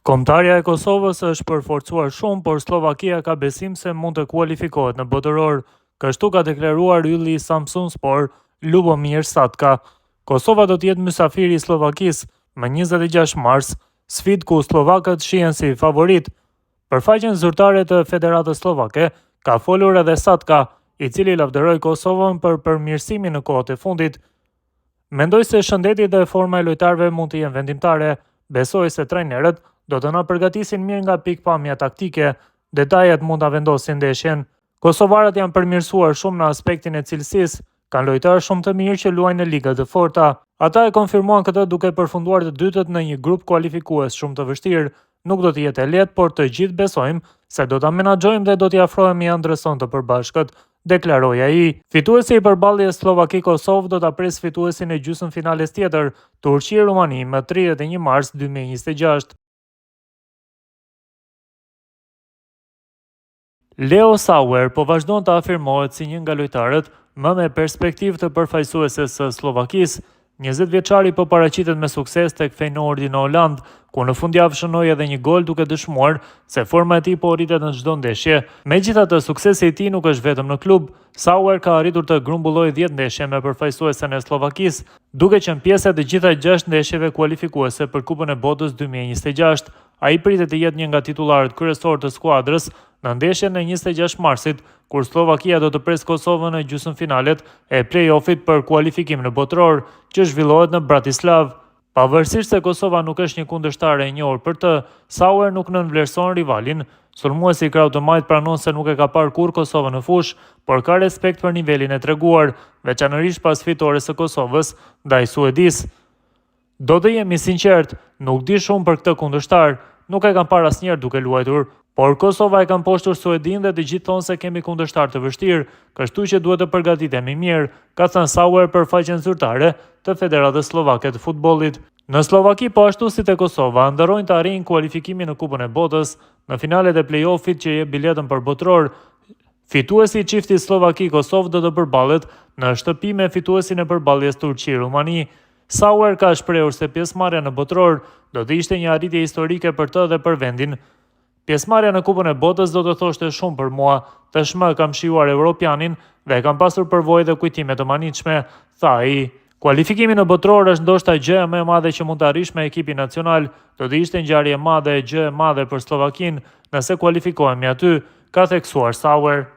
Kombëtarja e Kosovës është përforcuar shumë, por Slovakia ka besim se mund të kualifikohet në botëror, kështu ka deklaruar ylli i Samsunspor, Lubomir Satka. Kosova do të jetë mysafiri i Slovakisë më 26 mars, sfidë ku slovakët shihen si favorit. Për faqen zyrtare të Federatës Slovake ka folur edhe Satka, i cili lavdëroi Kosovën për përmirësimin në kohët e fundit. Mendoj se shëndeti dhe forma e lojtarëve mund të jenë vendimtare. Besoj se trajnerët do të na përgatisin mirë nga pikpamja taktike, detajet mund ta vendosin ndeshjen. Kosovarët janë përmirësuar shumë në aspektin e cilësisë, kanë lojtarë shumë të mirë që luajnë në liga të forta. Ata e konfirmuan këtë duke përfunduar të dytët në një grup kualifikues shumë të vështirë. Nuk do të jetë e lehtë, por të gjithë besojmë se do ta menaxhojmë dhe do t'i afrohemi ëndrrës sonë të përbashkët, deklaroi ai. Fituesi i përballjes Slovaki-Kosovë do ta pres fituesin e gjysmëfinales tjetër, Turqi-Rumani, më 31 mars 2026. Leo Sauer po vazhdon të afirmohet si një nga lojtarët më me perspektivë të përfaqësueses së Slovakisë. 20 vjeçari po paraqitet me sukses tek Feyenoordi në Holand, ku në fundjavë shënoi edhe një gol duke dëshmuar se forma e tij po rritet në çdo ndeshje. Megjithatë, suksesi i tij nuk është vetëm në klub. Sauer ka arritur të grumbullojë 10 ndeshje me përfaqësuesen e Slovakisë, duke qenë pjesë e të gjitha 6 ndeshjeve kualifikuese për Kupën e Botës 2026. Ai pritet të jetë një nga titullarët kryesorë të skuadrës në ndeshjen e 26 marsit, kur Slovakia do të pres Kosovën në gjysmëfinalet e play-offit për kualifikim në botëror, që zhvillohet në Bratislav. Pavarësisht se Kosova nuk është një kundërshtare e njohur për të, Sauer nuk nënvlerëson rivalin. Sulmuesi i Krau të Majt pranon se nuk e ka parë kurrë Kosovën në fushë, por ka respekt për nivelin e treguar, veçanërisht pas fitores së Kosovës ndaj Suedisë. Do të jemi sinqert, nuk di shumë për këtë kundërshtar, nuk e kam parë asnjëherë duke luajtur, por Kosova e kanë poshtur Suedin dhe të gjithë thonë se kemi kundërshtar të vështirë, kështu që duhet të përgatitemi mirë, ka thënë Sauer për faqen zyrtare të Federatës Slovake të futbollit. Në Slovaki, po ashtu si te Kosova, ndërrojnë të arrijnë kualifikimin në Kupën e Botës, në finalet e play-offit që jep biletën për botëror. Fituesi i çiftit Slovaki-Kosovë do të përballet në shtëpi me fituesin e përballjes Turqi-Rumani. Sauer ka shprehur se pjesëmarrja në botëror do të ishte një arritje historike për të dhe për vendin. Pjesëmarrja në Kupën e Botës do të thoshte shumë për mua, tashmë kam shijuar Europianin dhe kam pasur përvojë dhe kujtime të manitshme, tha ai. Kualifikimi në botëror është ndoshta gjëja më e madhe që mund të arrish me ekipin nacional, do të ishte ngjarje e madhe, gjë e madhe për Slovakinë nëse kualifikohemi aty, ka theksuar Sauer.